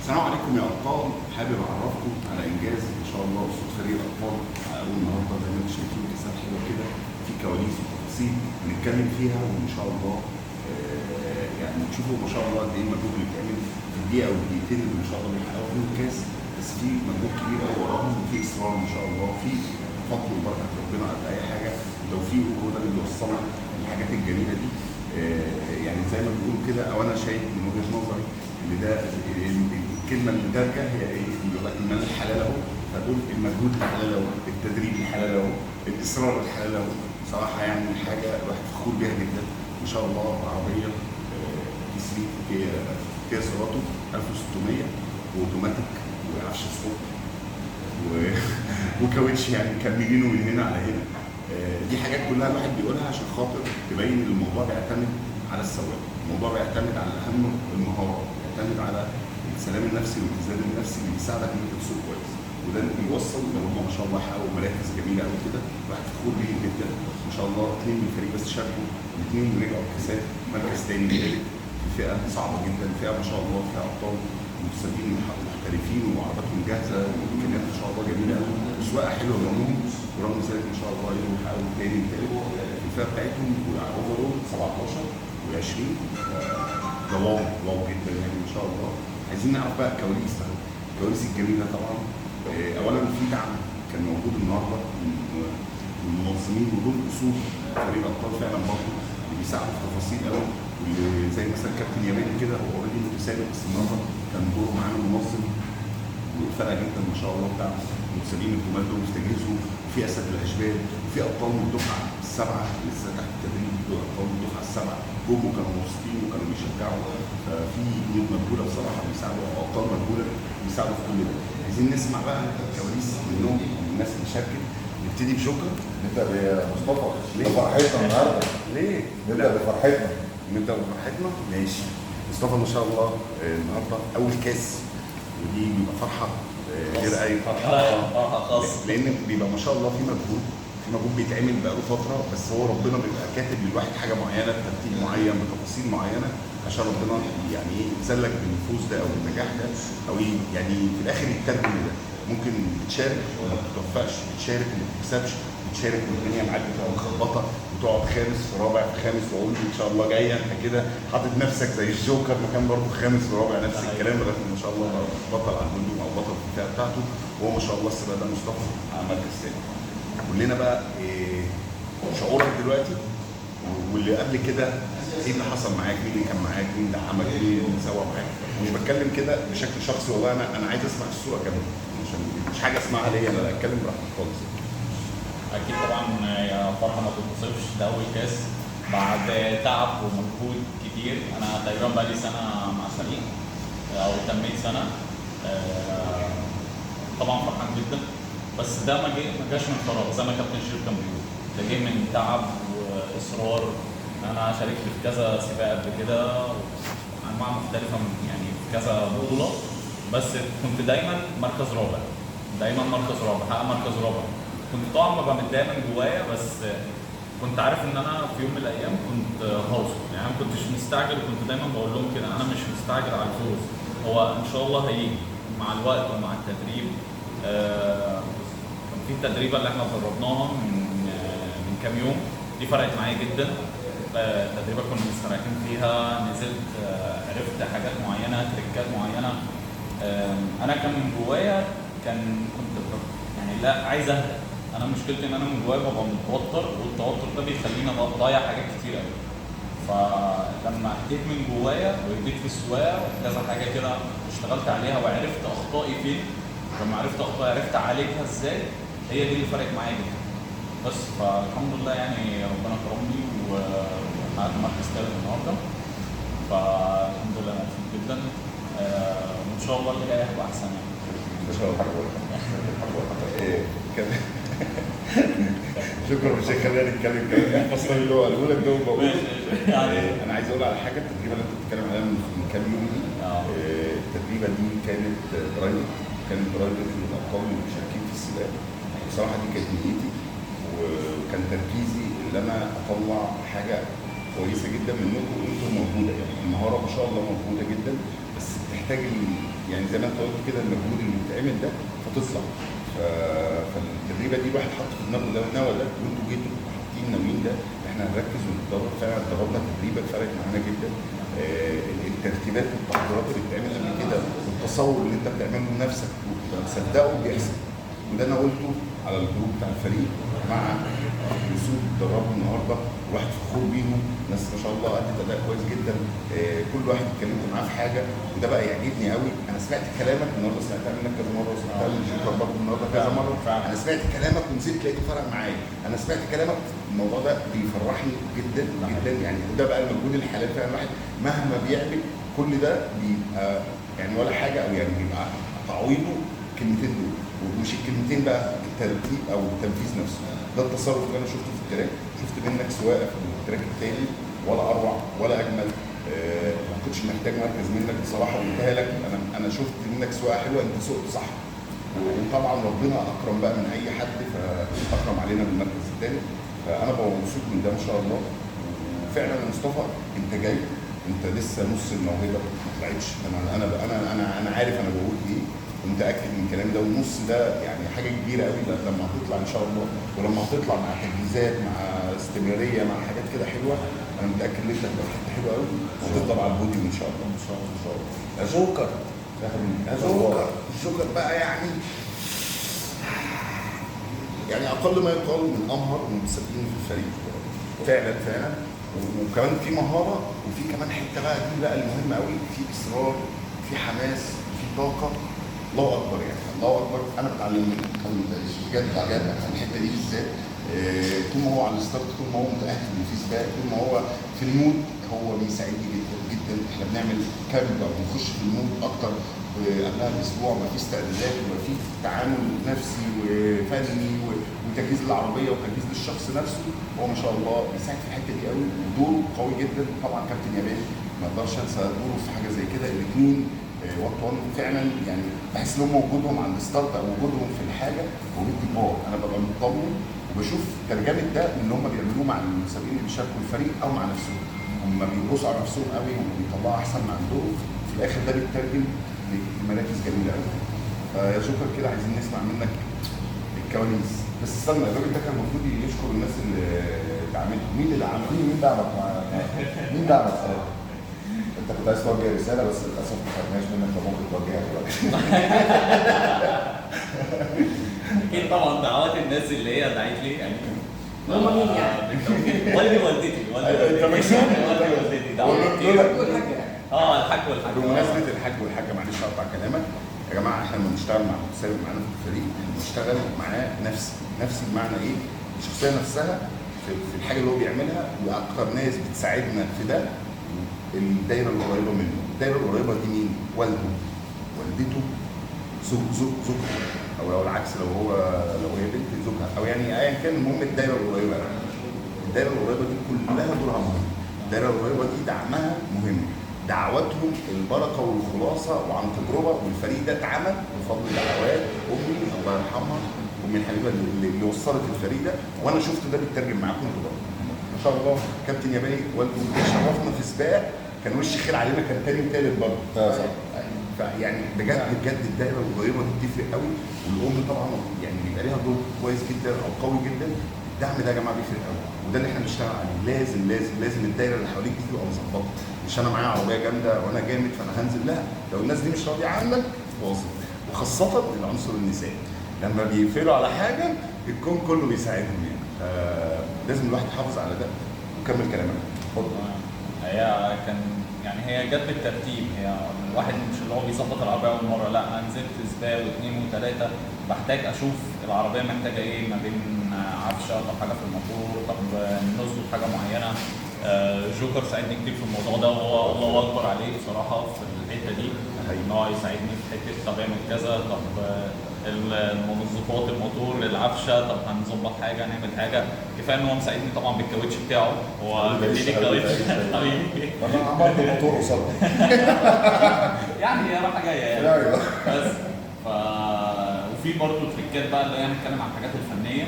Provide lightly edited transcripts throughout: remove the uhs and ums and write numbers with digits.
السلام عليكم يا ابطال. حابب اعرفكم على انجاز ان شاء الله اسود فريق الابطال حققوه النهارده. زي ما انتم شايفين كسات حلوه كده، في كواليس وتفاصيل هنتكلم فيها، وان شاء الله يعني تشوفوا ما شاء الله قد ايه المجهود اللي بيتعمل في الدقيقه او الدقيقتين اللي ان شاء الله بيحققوا فيهم الكاس. بس في مجهود كبير قوي وراهم، وفي اصرار ان شاء الله، في فضل وبركه ربنا قد اي حاجه، توفيق، وهو ده اللي بيوصلنا للحاجات الجميله دي. يعني زي ما بيقولوا كده، او انا شايف من وجهه نظري ان ده الكلمه اللي دارجه هي ايه؟ المال الحلال اهو. فدول المجهود الحلال اهو، التدريب الحلال اهو، الاصرار الحلال اهو. بصراحه يعني حاجه الواحد فخور بيها جدا. ان شاء الله عربيه كي 3 كيا سيراتو 1600 واوتوماتيك وعفش صوت وكاوتش، يعني مكملينه من هنا على هنا. دي حاجات كلها الواحد بيقولها عشان خاطر تبين ان الموضوع بيعتمد على السواق، الموضوع بيعتمد على اهم المهارات، بيعتمد على السلام النفسي والاتزان النفسي اللي بيساعدك ان انت تسوق كويس. وده اللي بيوصل ان هم ما شاء الله حققوا مراكز جميله قوي كده، الواحد فخور بيهم جدا. ما شاء الله 2 من الفريق بس شاركوا، الاثنين رجعوا كاسات، مركز ثاني وثالث في فئه صعبه جدا، فئه ما شاء الله فيها ابطال متسابقين محترفين وعرباتهم جاهزه وامكانيات ما شاء الله جميله قوي، وسواقه حلوه منهم. ورغم ذلك ما شاء الله يقدروا يحققوا ثاني وثالث في الفئه بتاعتهم، واوفرول 17 و20. ده واو جدا يعني ما شاء الله. عايزين نعرف بقى الكواليس الجميله طبعا. اولا في دعم كان موجود النهارده من المنظمين ودول اصول فريق الابطال فعلا برضه، اللي بيساعدوا في تفاصيل قوي، واللي زي مثلا كابتن يماني كده، هو اوريدي متسابق بس النهارده كان دوره معانا منظم، وفرق جدا ما شاء الله بتاع المتسابقين الجمال دول مستجهزهم. وفي اسد الاشبال، وفي ابطال من الدفعه السبعه لسه تحت التدريب، دول ابطال من الدفعه السبعه جم وكانوا مبسوطين وكانوا بيشجعوا. ففي جنود مجهوله بصراحه بيساعدوا، او ابطال مجهوله بيساعدوا في كل ده. عايزين نسمع بقى الكواليس منهم، من الناس اللي شاركت. نبتدي بشكر. نبدا بمصطفى. ليه فرحتنا النهارده؟ ليه؟ نبدا بفرحتنا. نبدا بفرحتنا، ماشي. مصطفى ما شاء الله النهارده اول كاس، ودي بيبقى فرحه غير اي فرحه خاصه، لان بيبقى ما شاء الله في مجهود بيتعمل بقاله فتره، بس هو ربنا بيبقى كاتب للواحد حاجه معينه بترتيب معين بتفاصيل معينه، عشان ربنا يعني ايه يتسلك بالفوز ده او بالنجاح ده، او يعني في الاخر يترجم ده. ممكن تشارك وما تتوفقش، تشارك وما تكسبش، تشارك والدنيا معاك بتبقى مخبطه، وتقعد خامس في رابع في خامس، واقول ان شاء الله جايه انت كده حاطط نفسك زي الجوكر مكان برضه خامس ورابع نفس الكلام، لغايه ما شاء الله بطل على الهجوم او بطل في الفئه بتاعته. وهو ما شاء الله السباق ده مصطفى على مركز ثاني. قول لنا بقى شعورك دلوقتي واللي قبل كده، ايه اللي حصل معاك؟ مين اللي كان معاك؟ مين دعمك؟ مين اللي سوى معاك؟ مش بتكلم كده بشكل شخصي، والله انا عايز اسمع الصوره كمان، عشان مش حاجه اسمعها ليا انا، اتكلم براحتك خالص. اكيد طبعا يا فرحه ما تتوصفش، ده اول كاس بعد تعب ومجهود كتير. انا تقريبا بقى لي سنه مع الفريق او تميت سنه. طبعا فرحان جدا، بس ده ما جاش من فراغ زي ما كابتن شريف كان بيقول، ده جه من تعب واصرار. انا شاركت في كذا سباق قبل كده انواع مختلفه، يعني في كذا بطوله، بس كنت دايما مركز رابع، حقق مركز رابع. كنت طبعا ببقى متضايق من جوايا، بس كنت عارف ان انا في يوم من الايام كنت هوصل. يعني انا ما كنتش مستعجل، كنت دايما بقول لهم كده، انا مش مستعجل على الفوز، هو ان شاء الله هيجي مع الوقت ومع التدريب. كان في التدريبه اللي احنا اتدربناها من كام يوم، دي فرقت معايا جدا. التدريبه كنا مستريحين فيها، نزلت عرفت حاجات معينه، تريكات معينه. انا كان من جوايا كنت يعني لا عايز اهدى. انا مشكلتي ان انا من جوايا ببقى متوتر، والتوتر ده بيخليني اضيع حاجات كتير قوي. فلما اهديت من جوايا وهديت في السواقه وكذا حاجه كده اشتغلت عليها وعرفت اخطائي فين، لما عرفت اخطائي عرفت اعالجها ازاي، هي دي اللي فرقت معايا جدا. بس فالحمد لله يعني ربنا كرمني وحققت مركز ثالث النهارده، فالحمد لله مبسوط جدا. وان شاء الله اللي جاي هيبقى احسن يعني. ان شاء الله شكرا، مش خلينا نتكلم كمان اصلا اللي هو قاله لك ده وبقول انا عايز اقول على حاجه. التدريبه اللي انت بتتكلم عليها من كام يوم دي، التدريبه دي كانت برايفت للابطال اللي مشاركين في السباق. بصراحه دي كانت نيتي، وكان تركيزي ان انا اطلع حاجه كويسه جدا منكم، وانتم موجوده. يعني المهاره ما شاء الله موجوده جدا، بس محتاج يعني زي ما انت قلت كده المجهود اللي بيتعمل ده فتطلع. فالتدريبه دي الواحد حط في دماغه ده ونوى ده، وانتوا جيتوا حاطين ناويين ده، احنا هنركز ونتدرب. فعلا اتدربنا تدريبه فرقت معانا جدا. الترتيبات والتحضيرات اللي بتتعمل قبل كده والتصور اللي انت بتعمله لنفسك وتصدقه بيحصل. وده انا قلته على الجروب بتاع الفريق مع يوسف دربوا النهارده، الواحد فخور بيهم، ناس ما شاء الله ادت اداء كويس جدا. كل واحد اتكلمت معاه في حاجه وده بقى يعجبني قوي. انا سمعت كلامك النهارده، سمعتها منك كذا مره، وسمعتها من جوكر برضه النهارده كذا مره. انا سمعت كلامك ونزلت لقيته فرق معايا. انا سمعت كلامك، الموضوع ده بيفرحني جدا جدا يعني. وده بقى المجهود الحلال فعلا. الواحد مهما بيعمل كل ده بيبقى يعني ولا حاجه، او يعني بيبقى تعويضه كلمتين دول، ومش الكلمتين بقى، الترتيب او التنفيذ نفسه. ده التصرف اللي انا شفته في التراك. شفت منك سواقه في التراك الثاني ولا اروع ولا اجمل. ما كنتش محتاج مركز منك بصراحه، قلتها لك. انا شفت منك سواقه حلوه، انت سوقت صح. وطبعا ربنا اكرم بقى من اي حد، فاكرم علينا بالمركز الثاني. فانا ببقى مبسوط من ده ما شاء الله. وفعلا يا مصطفى انت جاي، انت لسه نص الموهبه ما طلعتش. انا عارف انا بقول ايه ومتاكد من الكلام ده. والنص ده يعني حاجه كبيره قوي لما هتطلع ان شاء الله. ولما هتطلع مع تجهيزات مع استمراريه مع حاجات كده حلوه، انا متاكد ان انت هتبقى في حته حلوه قوي وهتفضل على البوديوم ان شاء الله. ان شاء الله ان شاء الله. يا جوكر، يا جوكر، الجوكر بقى يعني اقل ما يقال من امهر المتسابقين في الفريق فعلا فعلا. وكمان في مهاره، وفي كمان حته بقى دي بقى المهمه قوي، في اصرار، في حماس، في طاقه. الله اكبر يعني، الله اكبر. انا بتعلم منه بجد بجد الحته دي بالذات. طول ما هو على الستارت، طول ما هو متاهل في سباق، طول ما هو في المود، هو بيساعدني جدا جدا. احنا بنعمل كامل او بنخش في المود اكتر قبلها باسبوع. ما في استعدادات وما في تعامل نفسي وفني وتجهيز للعربيه وتجهيز للشخص نفسه. هو ما شاء الله بيساعد في الحته دي قوي، ودوره قوي جدا. طبعا كابتن ياباني ما اقدرش انسى دوره في حاجه زي كده. الاثنين وطن فعلا يعني. بحس ان هم وجودهم عند الستارت او وجودهم في الحاجه هو بيدي باور. انا ببقى مطمن وبشوف ترجمه ده من اللي هم بيعملوه مع المسابقين اللي بيشاركوا الفريق او مع نفسهم. هم بيبصوا على نفسهم قوي وبيطلعوا احسن ما عندهم. في الاخر ده بيترجم لمراكز جميله قوي. فيا جوكر كده عايزين نسمع منك الكواليس. بس استنى، الراجل ده كان المفروض يشكر الناس اللي دعمته. مين اللي دعمك؟ مين دعمك معانا؟ مين دعمك؟ انت كنت عايز توجه رساله بس للاسف ما خدناش منك، فممكن توجهها دلوقتي. اكيد طبعا دعوات الناس اللي هي دعت لي يعني. هم مين يعني؟ والدتي انت مكسوف؟ والدتي دعوتي. الحاج والحاج. بمناسبه الحاج والحاجه، معلش اقطع كلامك يا جماعه. احنا لما بنشتغل مع متسابق معانا في الفريق، احنا بنشتغل معاه نفسي بمعنى ايه؟ الشخصيه نفسها في الحاجه اللي هو بيعملها. واكتر ناس بتساعدنا في ده الدايره القريبه منه. الدايره القريبه دي مين؟ والده، والدته، زوجته، او لو العكس، لو هي بنت زوجها، او يعني ايا كان. المهم الدايره القريبه يعني. الدايره القريبه دي كلها دورها مهم. الدايره القريبه دي دعمها مهم. دعواتهم البركه والخلاصه وعن تجربه. والفريق ده اتعمل بفضل دعوات امي الله يرحمها، امي الحبيبه اللي وصلت الفريق ده. وانا شفت ده بيترجم معاكم انتوا ما شاء الله. كابتن ياباني والده شرفنا في سباق، كان وش خير علينا، كان تاني وتالت برضه. فيعني بجد بجد الدايره القريبه دي بتفرق قوي. والام طبعا يعني بيبقى ليها دور كويس جدا او قوي جدا. الدعم ده يا جماعه بيفرق قوي، وده اللي احنا بنشتغل عليه. لازم لازم لازم الدايره اللي حواليك دي تبقى مظبطه. مش انا معايا عربيه جامده وانا جامد فانا هنزل، لا. لو الناس دي مش راضيه عنك واصل. وخاصه العنصر النسائي لما بيقفلوا على حاجه الكون كله بيساعدهم يعني. لازم الواحد يحافظ على ده. وكمل كلامك اتفضل. هي جت بالترتيب. هي الواحد مش اللي هو بيظبط العربيه اول مره، لا. انا نزلت سباق واثنين وثلاثه، بحتاج اشوف العربيه محتاجه ايه، ما بين عفشه، طب حاجه في الموتور، طب نظبط حاجه معينه. جوكر ساعدني كتير في الموضوع ده، وهو الله اكبر عليه بصراحه في الحته دي. ان هو يساعدني في حته طب اعمل كذا، طب المنظفات، الموتور، العفشه، طب هنظبط حاجه، نعمل حاجه. كفايه ان هو مساعدني طبعا بالكاوتش بتاعه. هو بيديني الكاوتش حبيبي. انا عملت الموتور قصادها. يعني هي راحه جايه يعني. بس وفي برضه تريكات بقى اللي هي هنتكلم عن الحاجات الفنيه.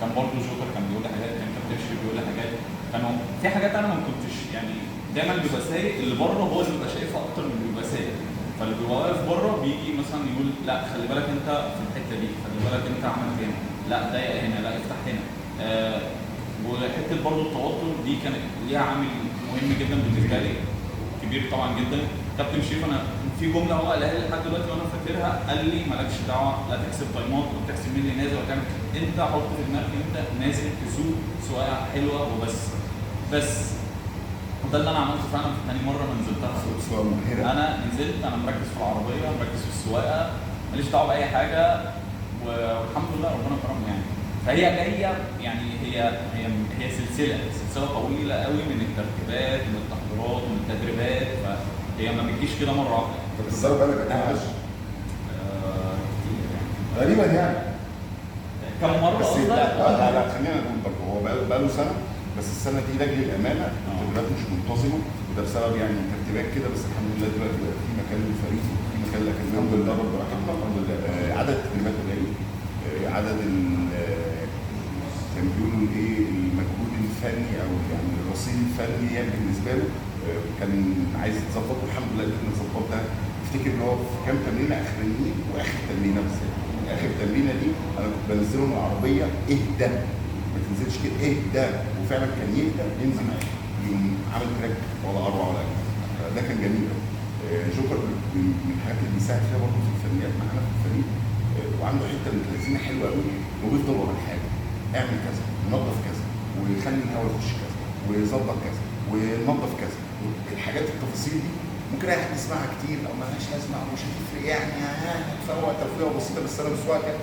كان برضه جوكر كان بيقول لي حاجات، كان كابتن بيقول لي حاجات. كانوا في حاجات انا ما كنتش يعني دايما بيبقى سايق اللي بره هو اللي بيبقى شايفها اكتر من اللي بيبقى سايق. بيبقى واقف بره بيجي مثلا يقول لا خلي بالك انت في الحته دي، خلي بالك انت عملت هنا، لا ضيق هنا، لا افتح هنا. وحته برضه التوتر دي كانت ليها عامل مهم جدا بالنسبه لي، كبير طبعا جدا. كابتن شريف انا في جمله هو قالها لي لحد دلوقتي وانا فاكرها، قال لي مالكش دعوه لا تحسب تايمات ولا تحسب مين اللي نازل ولا تعمل، انت حط في دماغك انت نازل تسوق سواقه حلوه وبس. بس وده اللي انا عملته فعلا في تاني مره ما نزلتها. سؤال مبهرة. انا نزلت انا مركز في العربيه، مركز في السواقه، ماليش دعوه باي حاجه، والحمد لله ربنا كرمني يعني. فهي جايه يعني هي سلسله طويله قوي من الترتيبات ومن التحضيرات ومن التدريبات، فهي ما بتجيش كده مره واحده. طب الزرع بقى قد ايه؟ كتير يعني. غالبا يعني كم مره بس قصدك؟ لا خلينا نقول برضه هو بقى له سنه، بس السنه دي لاجل الامانه التدريبات مش منتظمه، وده بسبب يعني ترتيبات كده. بس الحمد لله دلوقتي بقى في مكان للفريق وفي مكان الاكاديميه بندرب براحتنا الحمد لله. عدد التدريبات قليل، عدد كان بيقولوا ايه المجهود الفني او يعني الرصيد الفني يعني بالنسبه له كان عايز يتظبط، والحمد لله قدرنا نظبط ده. افتكر ان هو في كام تمرينه اخرانيين واخر تمرينه بس اخر تمرينه دي انا كنت بنزله من العربيه اهدى ما تنزلش كده اهدى، وفعلا كان يهدى ينزل يقوم عامل تراك ولا اروع ولا اجمل. ده كان جميل. جوكر من الحاجات اللي بيساعد فيها برضه في الفنيات معانا في الفريق، وعنده حته من التلازينه حلوه قوي، وبيفضل ورا الحاجه اعمل كذا ونظف كذا ويخلي الهواء يخش كذا ويظبط كذا ونظف كذا. الحاجات التفاصيل دي ممكن اي حد يسمعها كتير او مالهاش لازمه او مش هتفرق يعني هتفوق تفويضه بسيطه بس انا بسواها كده.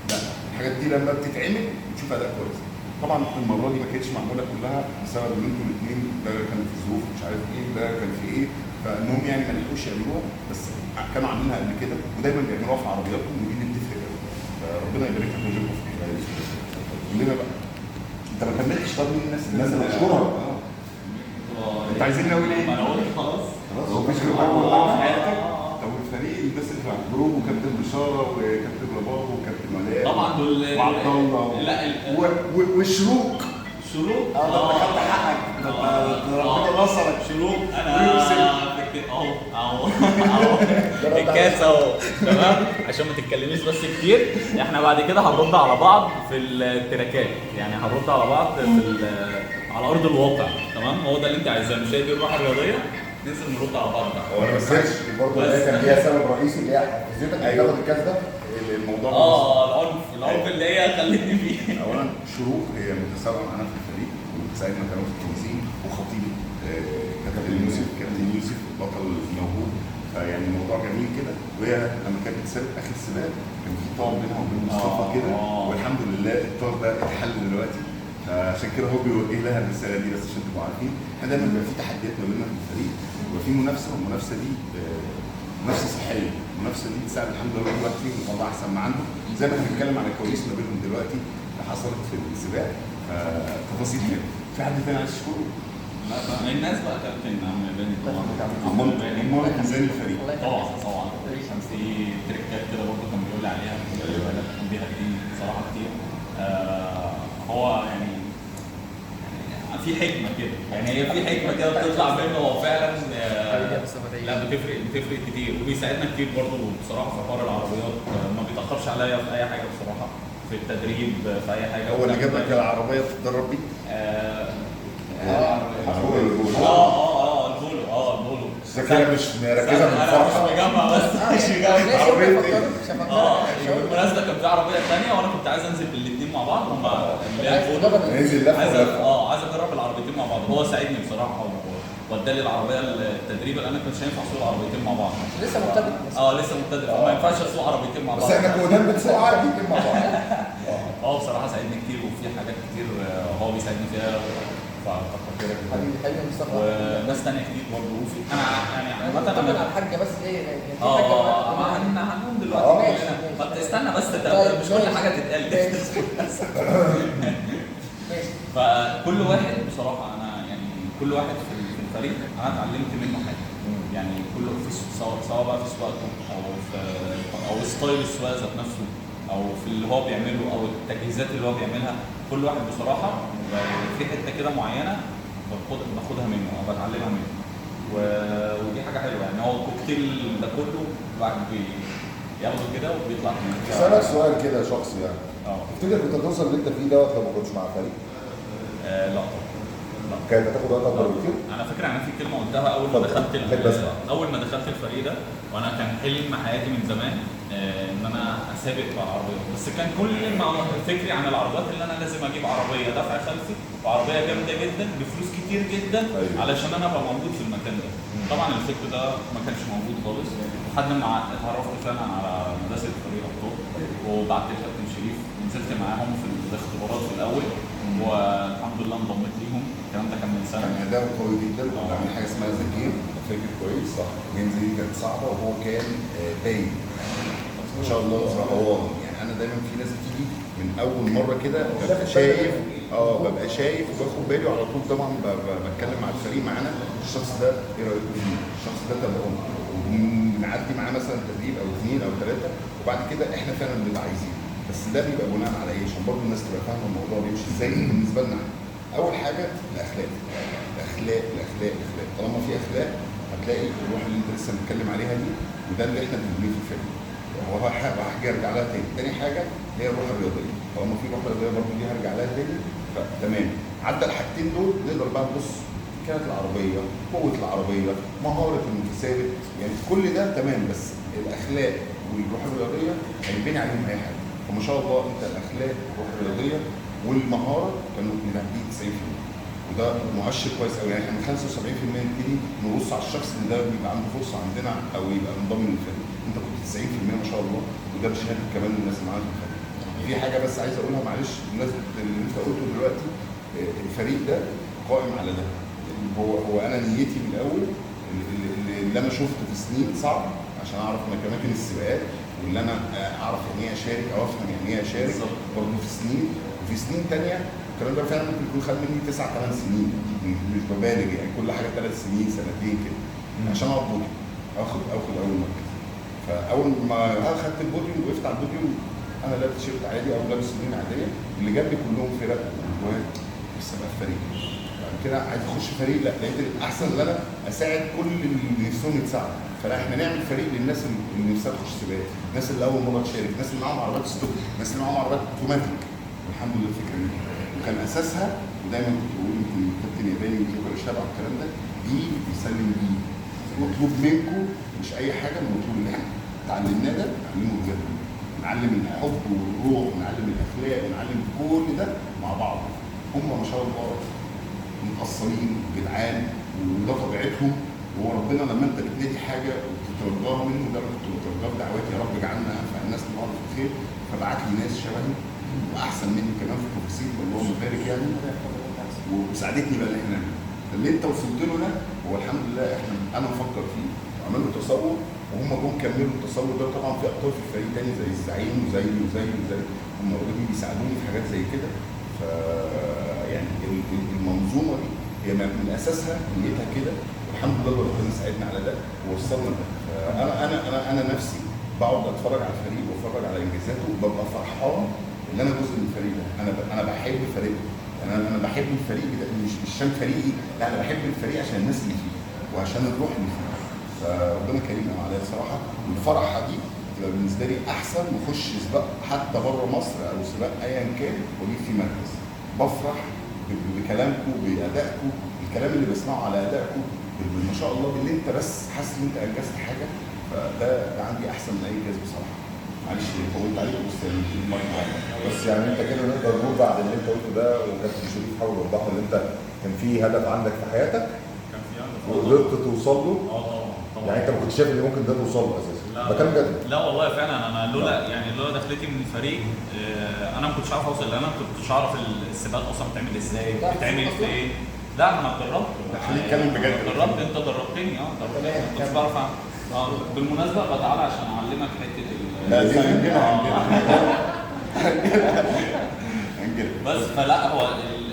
لا الحاجات دي لما بتتعمل بتشوف اداء كويس. طبعا المره دي ما كانتش معموله كلها بسبب ان انتوا الاثنين ده كان في ظروف مش عارف ايه ده كان في ايه، فانهم يعني ما لحقوش يعملوها، بس كانوا عاملينها قبل كده ودايما بيعملوها في عربياتهم ودي اللي بتفرق قوي. فربنا يبارك لك ويجيبكم في الحكايه دي. قول لنا بقى انت ما كملتش. طب مين الناس اللي مشهوره؟ انت عايزين نقول ايه؟ ما انا قلت خلاص. هو مفيش غير حاجه والله في حياتك. طب والفريق الناس اللي في الجروب وكابتن بشاره وكابتن رباب وكابتن ولاء طبعا دول وعبد الله لا والشروق. شروق ده انت خدت حقك، ده ربنا نصرك. شروق انا اهو الكاس اهو تمام. عشان ما تتكلميش بس كتير، احنا بعد كده هنرد على بعض في التراكات، يعني هنرد على بعض على ارض الواقع تمام. هو ده اللي انت عايزاه، مش هي دي الروح الرياضيه، ننزل نرد على بعض بقى. هو انا ما نسيتش برضه اللي كان ليها سبب رئيسي اللي هي حفزتك انك تاخد الكاس ده. الموضوع العنف اللي هي خلتني فيه. اولا شروق هي متسابقه معانا في الفريق وبتساعدنا كمان في التنظيم، وخطيبي كابتن يوسف البطل الموهوب، فيعني الموضوع جميل كده. وهي لما كانت بتسابق اخر سباق كان في طار بينها وبين مصطفى كده، والحمد لله الطار ده اتحل دلوقتي، فعشان كده هو بيوجه لها الرساله دي. بس عشان تبقوا عارفين احنا دايما بيبقى في تحديات ما بيننا في الفريق ويبقى في منافسه، والمنافسه دي منافسه صحيه، المنافسه دي بتساعد الحمد لله كل واحد فيهم يطلع احسن ما عنده. زي ما احنا بنتكلم على الكواليس ما بينهم دلوقتي اللي حصلت في السباق، تفاصيل حلوه. في حد تاني عايز تشكره؟ الناس بقى كابتن عم بني طبعا، عمال ميزان الفريق طبعا كان في تريكات كده برضه كان بيقول لي عليها كان بيها كتير بصراحه كتير. هو يعني في حكمه كده، يعني هي في حكمه كده بتطلع منه هو فعلا. لا بتفرق كتير، وبيساعدنا كتير برضه بصراحه في حوار العربيات. ما بيتاخرش عليا في اي حاجه بصراحه، في التدريب في اي حاجه. هو اللي جاب لك العربيه تتدرب بيه؟ البولو الذاكره مش مركزه من الفرحه. مش مجمع بس مش مجمع. عربيه بالمناسبه كان في عربيه ثانيه وانا كنت عايز انزل بالاثنين مع بعض، هم ننزل لفه عايز اجرب العربيتين مع بعض. هو ساعدني بصراحه وادالي العربيه التدريب، لان انا كنتش هينفع اسوق العربيتين مع بعض. لسه مبتدئ. لسه مبتدئ، فما ينفعش اسوق عربيتين مع بعض. بس احنا كودان بنسوق عادي مع بعض. بصراحه ساعدني كتير، وفي حاجات كتير هو بيساعدني فيها، فكتر خيرك. حبيبي مصطفى. وناس ثانيه كتير برضه. وفي انا يعني عامه طبعا على الحاجه بس ايه هنقوم دلوقتي. ما تستنى بس، مش كل حاجه تتقال. فكل واحد بصراحه انا يعني كل واحد في الفريق انا اتعلمت منه حاجه، يعني كله في سواء بقى في سواقته او ستايل السواقه ذات نفسه، او في اللي هو بيعمله، او التجهيزات اللي هو بيعملها. كل واحد بصراحه في حته كده معينه باخدها منه او بتعلمها منه. ودي حاجه حلوه يعني. هو الكوكتيل ده كله الواحد بياخده كده وبيطلع منه. اسالك سؤال كده شخصي يعني، اه تفتكر كنت هتوصل اللي انت فيه دوت لو ما كنتش مع فريق؟ لا طبعا لا. كانت هتاخد وقت اكبر بكتير؟ انا فاكر انا في كلمه قلتها اول ما اتفضل. دخلت أحب أسمع. اول ما دخلت الفريق ده، وانا كان حلم حياتي من زمان ان انا اسابق بالعربيه، بس كان كل ما فكري عن العربيات اللي انا لازم اجيب عربيه دفع خلفي وعربيه جامده جدا بفلوس كتير جدا أيوة. علشان انا ابقى موجود في المكان ده. طبعا الفكر ده ما كانش موجود خالص لحد ما اتعرفت فعلا على مدرسه فريق ابطال، وبعد كابتن شريف نزلت معاهم في الاختبارات في الاول، والحمد لله انضميت ليهم. الكلام ده كان من سنه. كان اداؤه قوي جدا، وعمل حاجه اسمها زكير، فاكر كويس صح؟ جيمز دي كانت صعبه وهو كان باين ما شاء الله روعان. يعني انا دايما في ناس بتيجي من اول مره كده ببقى شايف ببقى شايف وباخد بالي، وعلى طول طبعا بتكلم مع الفريق معانا الشخص ده ايه رايكم فيه؟ الشخص ده تابعوه، وبنعدي معاه مثلا تدريب او 2 أو 3، وبعد كده احنا فعلا بنبقى عايزينه. بس ده بيبقى بناء على ايه؟ عشان برضه الناس تبقى فاهمه الموضوع بيمشي ازاي بالنسبه لنا. اول حاجه الاخلاق. الاخلاق الاخلاق الاخلاق، طالما في اخلاق هتلاقي الروح اللي انت لسه بتتكلم عليها دي، وده اللي احنا بنبنيه في الفريق. هو هحكي ارجع لها تاني. تاني حاجه هي الروح الرياضيه، طالما في روح رياضيه برضه دي هرجع لها تاني. فتمام، عدى الحاجتين دول نقدر بقى نبص كانت العربيه، قوه العربيه، مهاره المتسابق، يعني كل ده تمام. بس الاخلاق والروح الرياضيه هيبني عليهم اي حاجه. فما شاء الله انت الاخلاق والروح الرياضيه والمهاره كانوا مدين 90%، وده مؤشر كويس قوي. يعني احنا من 75% نبتدي نبص على الشخص اللي ده بيبقى عنده فرصه عندنا او يبقى منضم للفريق. انت كنت 90% ما شاء الله، وده بشهاده كمان الناس اللي معانا في الفريق. في حاجه بس عايز اقولها معلش، بمناسبه اللي انت قلته دلوقتي، الفريق ده قائم على ده. هو انا نيتي من الاول اللي انا شفته في سنين صعب عشان اعرف اماكن السباقات، واللي انا اعرف يعني ايه اشارك او افهم يعني ايه اشارك برضه في سنين. وفي سنين ثانيه الكلام ده فعلا ممكن يكون خد مني 9 8 سنين، مش ببالغ يعني، كل حاجه 3 سنين 2 كده عشان اقعد بوديوم، اخد اول مركز. فاول ما اخدت البوديوم وقفت على البوديوم انا لابس تيشيرت عادي او لابس سنين عاديه، اللي جنبي كلهم فرق وجوات، لسه بقى في فريق. بعد كده عايز اخش فريق، لا لقيت الاحسن ان انا اساعد كل اللي نفسهم يتساعدوا. فلا احنا نعمل فريق للناس اللي نفسها تخش سباق، الناس اللي اول مره تشارك، الناس اللي معاهم عربيات ستوك، الناس اللي معاهم عربيات اوتوماتيك. الحمد لله الفكره دي وكان اساسها، ودايما كنت بقول يمكن الكابتن ياباني وجوكر الشبع والكلام ده، دي بيسلم بيه. مطلوب منكم مش اي حاجه، المطلوب اللي احنا اتعلمناه ده نعلمه بجد، نعلم الحب والروح، ونعلم الاخلاق، ونعلم كل ده مع بعض. هم ما شاء الله متأصلين جدعان وده طبيعتهم. وربنا لما انت بتنادي حاجه وتترجاها منه، ده انا كنت بترجاه بدعواتي يا رب اجعلنا انفع الناس لبعض في الخير، فبعت لي ناس شبهي واحسن مني كمان في التفاصيل، اللهم بارك يعني، وساعدتني بقى اللي احنا اللي انت وصلت له ده. هو الحمد لله انا مفكر فيه وعملوا تصور، وهم جم كملوا التصور ده. طبعا في ابطال في الفريق تاني زي الزعيم وزي هم اوريدي بيساعدوني في حاجات زي كده. ف يعني المنظومه دي هي من اساسها نيتها كده، والحمد لله ربنا ساعدنا على ده ووصلنا لده. انا نفسي بقعد اتفرج على الفريق واتفرج على انجازاته وببقى فرحان ان انا جزء من الفريق ده. انا بحب فريقي، يعني انا بحب الفريق ده مش عشان فريقي، لا انا بحب الفريق عشان الناس اللي فيه وعشان الروح اللي فيه. فربنا كريم عليا الصراحه، والفرحه دي تبقى بالنسبه لي احسن ما اخش سباق حتى بره مصر او سباق ايا كان واجيب فيه مركز. بفرح بكلامكم، بادائكم، الكلام اللي بسمعه على ادائكم، ما شاء الله باللي انت بس حاسس ان انت انجزت حاجه. فده عندي احسن من اي انجاز بصراحه. معلش طولت عليك بس بس يعني انت كده نقدر نقول بعد اللي انت قلته ده، وكابتن شريف حاول يوضح ان انت كان في هدف عندك في حياتك كان في وقدرت توصل له. طبعا. يعني انت ما كنتش شايف ان ممكن ده توصل له اساسا؟ لا بكلم جد. لا والله فعلا انا لولا دخلتي من الفريق انا ما كنتش عارف اوصل، لان انا ما كنتش اعرف السباقات اصلا بتعمل ازاي، بتعمل في ايه. لا انا اتدربت. خليك تتكلم بجد. اتدربت، انت دربتني. دربتني ما كنتش بعرف بالمناسبه بتعالى عشان اعلمك حته لا دي هنجيلها بس. فلا هو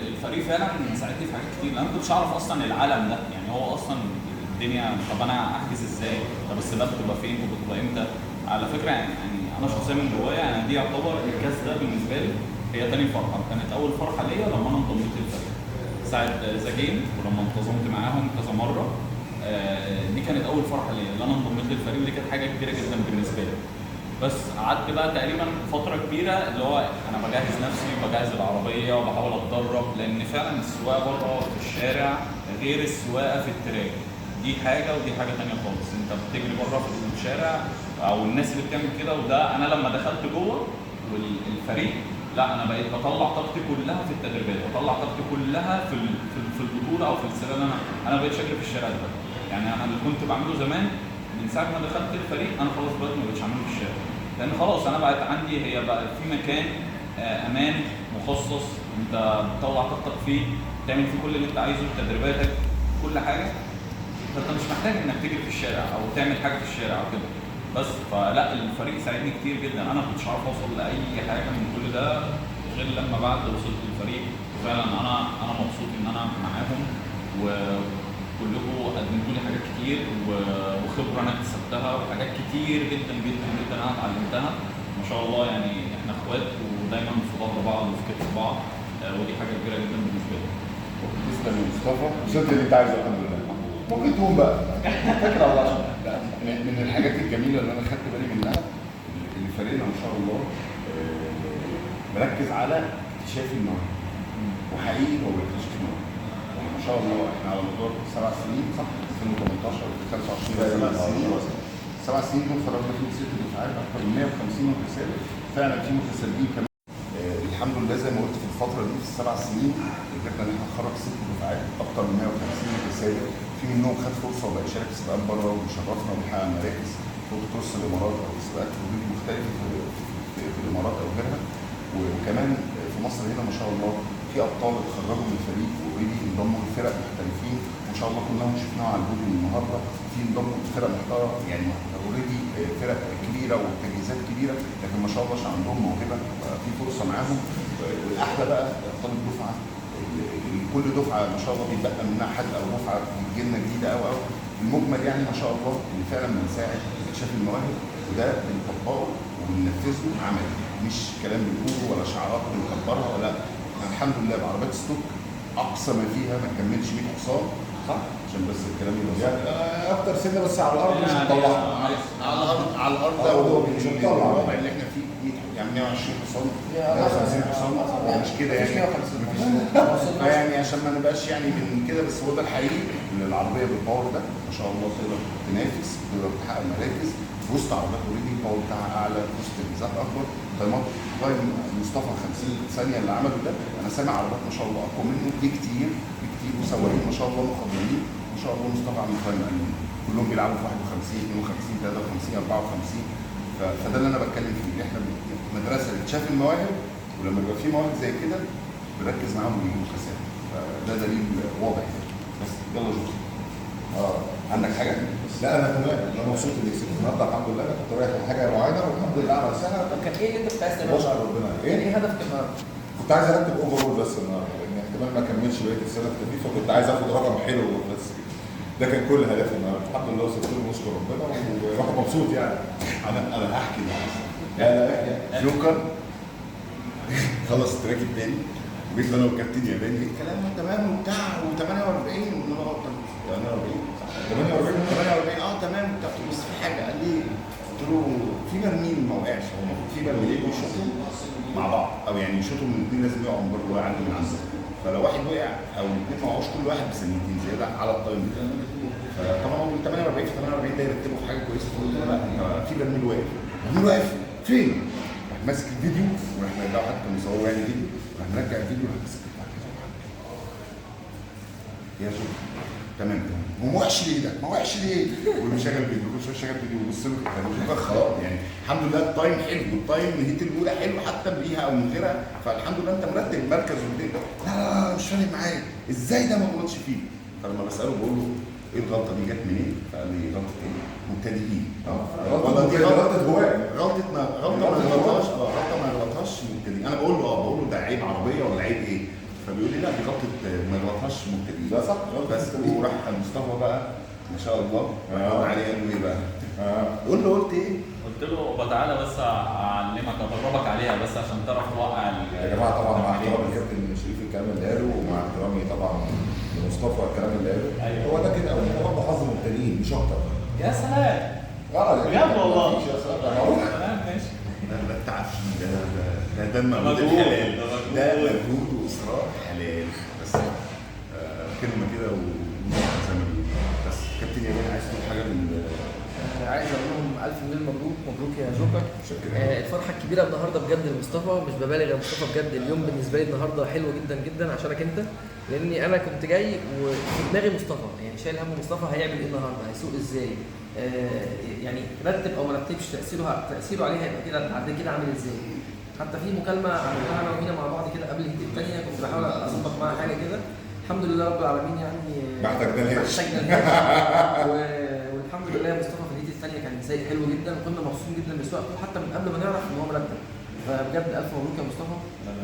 الفريق فعلا ساعدني في حاجات كتير، انا ما كنتش اعرف اصلا العالم ده. يعني هو اصلا الدنيا، طب انا احجز ازاي؟ طب السباق بتبقى فين وبتبقى امتى؟ على فكره يعني انا شخصيا من جوايا انا دي يعتبر الكاس ده بالنسبه لي هي تاني فرحه. كانت اول فرحه ليا لما انا انضميت للفريق ساعه ذا جيم، ولما انتظمت معاهم كذا مره دي كانت اول فرحه ليا اللي انا انضميت للفريق، ودي كانت حاجه كبيره جدا بالنسبه لي. بس قعدت بقى تقريبا فتره كبيره اللي هو انا بجهز نفسي وبجهز العربيه وبحاول اتدرب، لان فعلا السواقه بره في الشارع غير السواقه في التراك. دي حاجه ودي حاجه ثانيه خالص. انت بتجري بره في الشارع او الناس اللي بتعمل كده، وده انا لما دخلت جوه والفريق لا انا بقيت بطلع طاقتي كلها في التدريبات، بطلع طاقتي كلها في البطوله او في السباق اللي انا بقيت اجري في الشارع ده. يعني انا اللي كنت بعمله زمان من ساعه ما دخلت الفريق انا خلاص دلوقتي ما بقتش اعمله في الشارع، لان خلاص انا بقت عندي هي بقى في مكان امان مخصص انت بتطلع طاقتك فيه، تعمل فيه كل اللي انت عايزه، تدريباتك كل حاجه، فانت مش محتاج انك تجري في الشارع او تعمل حاجه في الشارع او كده. بس فلا الفريق ساعدني كتير جدا، انا ما كنتش عارف اوصل لاي حاجه من كل ده غير لما بعد وصلت للفريق. وفعلا انا مبسوط ان انا معاهم، وكلكم قدمتوا لي حاجات كتير وخبره انا اكتسبتها، وحاجات كتير جدا جدا جدا انا اتعلمتها ما شاء الله. يعني احنا اخوات ودايما في ظهر بعض وفي كتف بعض، ودي حاجه كبيره جدا بالنسبه لي. تسلم يا مصطفى، وصلت اللي انت عايزه الحمد لله. ممكن تقوم بقى فاكر على الله. من الحاجات الجميله اللي انا خدت بالي منها اللي فريقنا ما شاء الله مركز على اكتشاف المواهب، وحقيقي هو بيكتشف المواهب. يعني ما شاء الله احنا على مدار 7 سنين صح؟ 2018 ل 25 7 سنين 7 سنين دول خرجنا فيهم 6 دفعات اكثر من 150 متسابق، فعلا في متسابقين كمان. الحمد لله زي ما قلت في الفتره دي في ال7 سنين قدرنا ان احنا نخرج 6 دفعات اكثر من 150 متسابق، في منهم خد فرصه وبقى يشارك في سباقات بره وبيشرفنا وبيحقق مراكز في كورس الامارات او سباقات مختلفه في الامارات او غيرها. وكمان في مصر هنا ما شاء الله في ابطال اتخرجوا من الفريق واوريدي انضموا لفرق محترفين ما شاء الله كلهم شفناهم على البوديوم النهارده، في انضموا لفرق محترمه يعني اوريدي فرق كبيره وتجهيزات كبيره، لكن ما شاء الله عشان عندهم موهبه في فرصه معاهم. والاحلى بقى ابطال الدفعه، كل دفعه ما شاء الله بيتبقى منها حد او دفعه بتجي لنا جديده او المجمل يعني ما شاء الله اللي فعلا بنساعد اكتشاف المواهب، وده بنطبقه وبننفذه عملي، مش كلام بنقوله ولا شعارات بنكبرها ولا. الحمد لله بعربيات ستوك اقصى ما فيها ما تكملش 100 حصان صح؟ عشان بس الكلام يبقى يعني اكتر سنه بس على الارض مش هنطلعها. على الارض هو مش هنطلع الوضع اللي احنا فيه يعني 120 حصان 150 حصان مش كده يعني 150 يعني عشان ما نبقاش يعني من كده، بس هو ده الحقيقي ان العربيه بالباور ده ما شاء الله تقدر تنافس، تقدر تحقق مراكز في وسط عربيات اوريدي الباور بتاعها اعلى، في وسط الميزات اكبر. تايم مصطفى 50 ثانيه اللي عمله ده انا سامع عربيات ما شاء الله اقوى منه كتير وسواقين ما شاء الله مخضرمين ما شاء الله. مصطفى عامل تايم كلهم بيلعبوا في 51 52 53 54. فده اللي انا بتكلم فيه، احنا مدرسه بتشاف المواهب، ولما بيبقى في مواهب زي كده بنركز معاهم وبيجيبوا كساد، فده دليل واضح يعني. بس يلا شوف عندك حاجه؟ لا انا تمام، انا مبسوط اني كسبت النهارده الحمد لله. كنت رايح لحاجه معينه والحمد لله على سنه. طب كان ايه اللي انت كنت عايز تعمله؟ بشكر ربنا. كان ايه هدفك النهارده؟ كنت عايز ارتب اوفرول بس النهارده، لان احتمال ما اكملش بقيه السنه في التدريب، فكنت عايز اخد رقم حلو بس. ده كان كل هدفي النهارده، الحمد لله وصلت له ونشكر ربنا والواحد مبسوط يعني. انا هحكي معاك. لا لا جوكر خلص التراك الثاني وجيت انا والكابتن ياباني الكلام تمام وبتاع و48 48 تمام وبتاع، بس في حاجه قال لي، قلت له في برميل ما وقعش، هو المفروض في برميلين بيشوطوا مع بعض او يعني يشوطوا من الاثنين لازم يقعوا من بره وهو عنده من عنده، فلو واحد وقع او الاثنين ما وقعوش كل واحد بثانيتين زياده على التايم ده. فطبعا هو من 48 في 48 ده يرتبوا في حاجه كويسه، فقلت له لا في برميل واقف، برميل واقف فين؟ راح ماسك الفيديو وراح لو حد كان مصور يعني فيديو راح مرجع الفيديو راح ماسك يا شوف تمام هو ما وقعش ليه ده؟ ما وقعش ليه؟ ومشغل فيديو كل شويه شغال فيديو وبص له خلاص يعني الحمد لله التايم حلو والتايم نهيت الاولى حلو حتى بيها او من غيرها، فالحمد لله انت مرتب المركز والدنيا. لا مش فارق معايا ازاي ده ما غلطش فيه؟ فلما بساله بقول له ايه الغلطه دي جت منين؟ فقال لي غلطه ايه؟ مبتدئين. والله دي غلطه جواك. غلطه ما يغلطهاش مبتدئين. انا بقول له ده عيب عربيه ولا عيب ايه؟ فبيقول لي لا دي غلطه ما يغلطهاش مبتدئين. ده صح بس وراح مصطفى بقى ما شاء الله رد عليه قال له ايه بقى؟ قلت ايه؟ قلت له تعالى بس اعلمك ادربك عليها بس عشان تعرف توقع يا جماعه طبعا مع احترامي الكابتن شريف الكلام اللي قاله، ومع احترامي طبعا مصطفى الكلام اللي قاله أيوة. هو ده كده، او برضه حظ مبتدئين مش اكتر. يا سلام بجد والله. مفيش يا سلام، ده معروف. تمام ماشي. ده التعفن ده المجهود مجهود. الحلال، ده ده مجهود. مجهود واصرار حلال بس. كلمه كده زي ما بيقولوا. بس كابتن يمين عايز تقول حاجه من عايز اقول لهم الف مليون مبروك، مبروك يا جوكر. شكرا. الفرحه الكبيره النهارده بجد لمصطفى، مش ببالغ يا مصطفى، بجد اليوم بالنسبه لي النهارده حلو جدا جدا عشانك انت، لاني انا كنت جاي وفي دماغي مصطفى، يعني شايل هم مصطفى هيعمل ايه النهارده، هيسوق ازاي، يعني رتب او ما رتبش تاثيره عليه هيبقى كده بعد كده عامل ازاي. حتى في مكالمه عملتها انا ومينا مع بعض كده قبل الهيت الثانيه، كنت بحاول اظبط معاها حاجه كده، الحمد لله رب العالمين يعني ما احتاجناش. والحمد لله مصطفى في الهيت الثانيه كان سايق حلو جدا، وكنا مبسوطين جدا بسواقته حتى من قبل ما نعرف ان هو مرتب. فبجد الف مبروك يا مصطفى،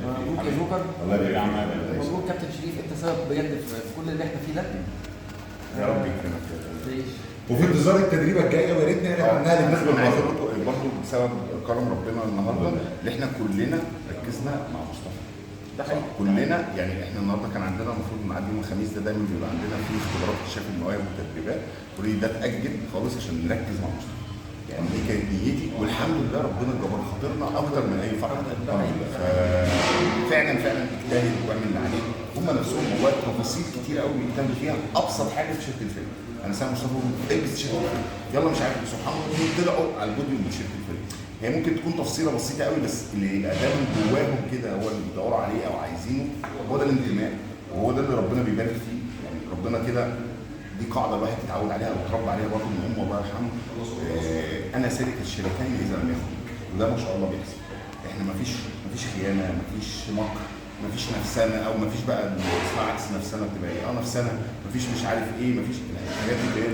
مبروك يا جوكر، الله يبارك فيك. مبروك كابتن شريف، انت سبب بجد في كل اللي احنا فيه ده. يا رب يكرمك. تعيش. وفي انتظار التدريبه الجايه، ويا ريت نعلن عنها للناس بالمناسبه. برضه بسبب كرم ربنا النهارده اللي احنا كلنا ركزنا مع مصطفى. ده حقيقي. كلنا يعني احنا النهارده كان عندنا المفروض نعدي يوم الخميس ده دايما بيبقى عندنا فيه اختبارات اكتشاف المواهب والتدريبات، وليه ده اتاجل خالص عشان نركز مع مصطفى. يعني دي كانت نيتي، والحمد لله ربنا جبر خاطرنا اكتر من اي فرحه. ففعلا اجتهد واعمل اللي عليك. هم نفسهم والله تفاصيل كتير قوي بيجتهدوا فيها. ابسط حاجه في تيشيرت الفيلم، انا سامع مصطفى البس تيشيرت الفيلم، يلا مش عارف سبحان الله طلعوا على البوديوم بتيشيرت الفيلم. هي ممكن تكون تفصيله بسيطه قوي، بس اللي يبقى ده من جواهم كده هو اللي بيدوروا عليه او عايزينه، هو ده الانتماء، وهو ده اللي ربنا بيبارك فيه. يعني ربنا كده دي قاعده الواحد يتعود عليها ويتربى عليها برضه من امه الله يرحمه. انا سالك الشريكين اذا لم يخن، وده ما شاء الله بيحصل. احنا مفيش خيانه، مفيش مكر، مفيش نفسنا، او مفيش بقى اسمها عكس نفسنا بتبقى ايه؟ نفسنا، مفيش مش عارف ايه، مفيش الحاجات اللي هي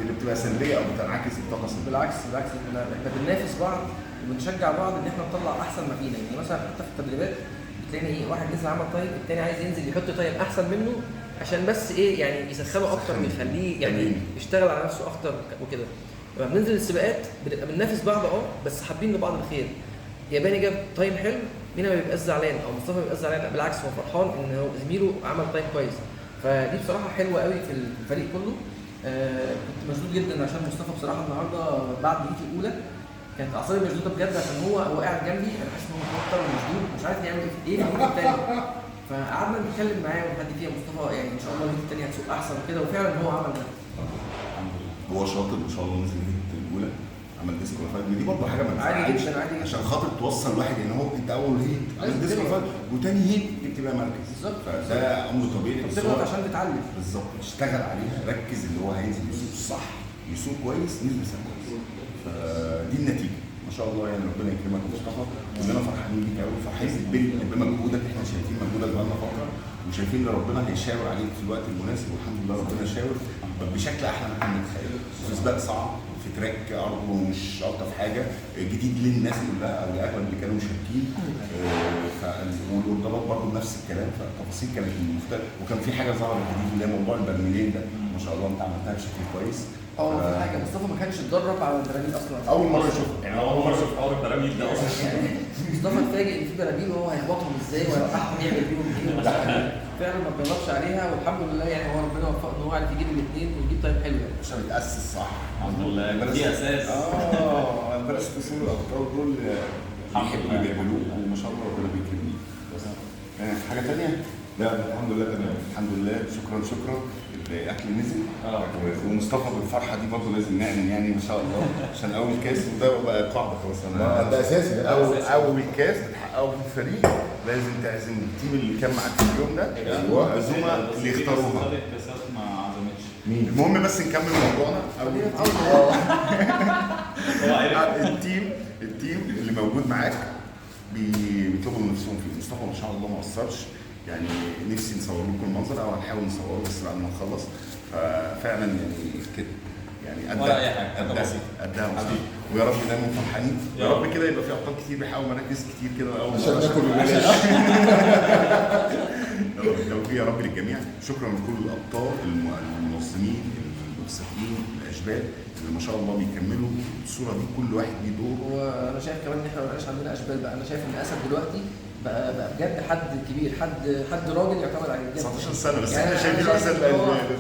اللي بتبقى سلبيه او بتنعكس الطاقه السلبيه. بالعكس احنا بننافس بعض وبنشجع بعض ان احنا نطلع احسن ما فينا. يعني مثلا حتى في التدريبات بتلاقي ايه، واحد نزل عمل طيب، الثاني عايز ينزل يحط طيب احسن منه عشان بس ايه، يعني يسخنه اكتر، ويخليه يعني يشتغل على نفسه اكتر وكده. لما بننزل السباقات بنبقى بننافس بعض بس حابين لبعض الخير. ياباني جاب تايم حلو، مينا ما بيبقاش زعلان او مصطفى ما بيبقاش زعلان، بالعكس هو فرحان ان هو زميله عمل تايم كويس. فدي بصراحه حلوه قوي في الفريق كله. كنت مشدود جدا عشان مصطفى بصراحه النهارده بعد الهيت الاولى كانت اعصابي مشدوده بجد، عشان هو قاعد جنبي انا حاسس ان هو متوتر ومشدود مش عارف يعمل ايه في الهيت الثاني. فقعدنا نتكلم معاه ونهدي فيها مصطفى، يعني ان شاء الله الهيت الثاني هتسوق احسن وكده، وفعلا هو عمل ده. هو شاطر ما شاء الله، نزل الهيت الاولى عمل ديسكواليفايد، دي برضه حاجه ما عادي تزعلش جدا عادي جدا عشان خاطر توصل واحد ان هو انت اول هيت عمل ديسكواليفايد وتاني هيت جبت بقى مركز بالظبط. فده امر طبيعي. بس بتغلط هو عشان تتعلم. بالظبط اشتغل عليها، ركز اللي هو هينزل يسوق صح، يسوق كويس، نزل يسوق كويس. فدي النتيجه ما شاء الله. يعني ربنا يكرمك يا مصطفى، كلنا فرحانين بيك قوي، فرحانين بمجهودك. احنا شايفين مجهودك بقالنا فتره، وشايفين ان ربنا هيشاور عليك في الوقت المناسب، والحمد لله ربنا شاور بشكل احلى ما كنا متخيل. في سباق صعب، في تراك ارضه مش الطف حاجه، جديد للناس كلها او لاغلب اللي كانوا مشاركين. والانضباط برضه نفس الكلام، فالتفاصيل كانت مختلفه، وكان في حاجه ظهرت جديد اللي هي موضوع البرميلين ده، ما شاء الله انت عملتها بشكل كويس. في حاجه مصطفى ما كانش اتدرب على البراميل اصلا، اول مره اشوفها، يعني اول مره اشوف حوار البراميل ده اصلا. يعني مصطفى اتفاجئ ان في براميل وهو هيهبطهم ازاي ويوقعهم يعمل بيهم ايه. فعلا ما اتدربش عليها، والحمد لله يعني هو ربنا وفقه ان هو عارف يجيب الاثنين ويجيب تايم حلو يعني. عشان يتاسس صح. الحمد لله دي اساس. درست اصول الابطال دول بيحبوا اللي بيعملوه، وما شاء الله ربنا بيكرمني. بس حاجه ثانيه؟ لا الحمد لله تمام. الحمد لله، شكرا. الاكل نزل ومصطفى بالفرحه دي برضه لازم نعلن يعني ما شاء الله عشان اول كاس، وده بقى قاعده خلاص. انا ده اساسي، ده اول كاس بتحققه في الفريق لازم تعزم التيم اللي كان معاك في اليوم ده عزومه اللي يختاروها. ما عزمتش مين؟ المهم بس نكمل موضوعنا. التيم اللي موجود معاك بيطلبوا من نفسهم فيه. مصطفى ما شاء الله ما قصرش، يعني نفسي نصور لكم المنظر او هنحاول نصوره بس بعد ما نخلص. ففعلا يعني كده يعني قدها مصطفى، ويا رب دايما فرحانين، يا رب كده يبقى في ابطال كتير بيحاولوا مراكز كتير كده عشان ناكل ببلاش. توفيق يا رب للجميع. شكرا لكل الابطال المنظمين المنسقين الاشبال اللي ما شاء الله بيكملوا الصوره دي، كل واحد ليه دور. وانا شايف كمان ان احنا ما بقاش عندنا اشبال بقى، انا شايف ان اسد دلوقتي بقى بجد حد كبير، حد راجل يعتمد عليه بجد. 19 سنه بس يعني احنا شايفين أنا مثلا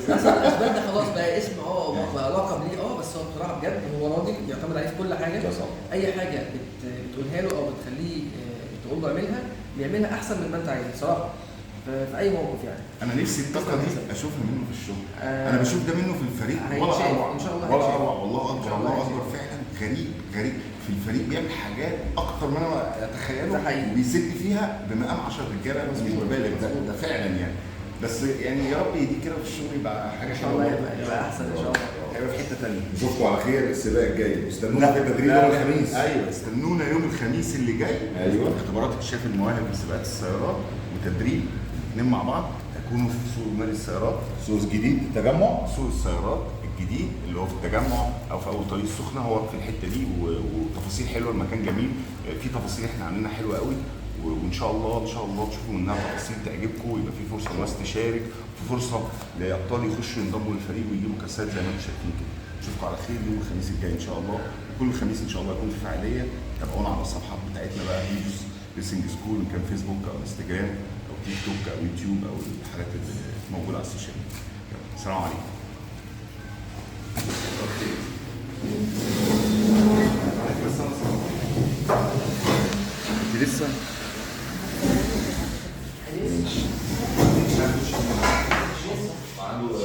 شايف اسباب ده خلاص بقى اسم بقى لقب ليه، بس هو بصراحه بجد هو راجل يعتمد عليه في كل حاجه. اي حاجه بتقولها له او بتخليه تقول له اعملها بيعملها احسن من ما انت عايز بصراحه في اي موقف يعني. انا نفسي الطاقه دي اشوفها منه في الشغل. انا بشوف ده منه في الفريق ولا اروع ان شاء الله ولا اروع، والله اكبر الله اكبر فعلا. غريب في الفريق بيعمل حاجات اكتر من انا اتخيله وبيسد فيها بمقام 10 رجاله، بس مش ببالغ ده فعلا يعني. بس يعني يا رب يديك كده في الشغل يبقى حاجه ان شاء الله يبقى احسن ان شاء الله، هيبقى في حته ثانيه. نشوفكم على خير السباق الجاي، استنونا في التدريب يوم الخميس. ايوه استنونا يوم الخميس اللي جاي. ايوه اختبارات اكتشاف المواهب لسباقات السيارات وتدريب اثنين مع بعض. هيكونوا في سوق نادي السيارات، سوق جديد التجمع، سوق السيارات الجديد اللي هو في التجمع او في اول طريق السخنه، هو في الحته دي وتفاصيل حلوه، المكان جميل، في تفاصيل احنا عاملينها حلوه قوي، وان شاء الله تشوفوا منها تفاصيل تعجبكم، ويبقى في فرصه للناس تشارك، في فرصه لابطال يخشوا ينضموا للفريق ويجيبوا كاسات زي ما انتم شايفين كده. نشوفكم على خير يوم الخميس الجاي ان شاء الله. وكل خميس ان شاء الله يكون في فعاليه. تابعونا على الصفحات بتاعتنا بقى، فيديوز ريسنج سكول، ان كان فيسبوك او انستجرام او تيك توك او يوتيوب او الحاجات اللي موجوده على السوشيال ميديا. السلام عليكم. انت لسه عنده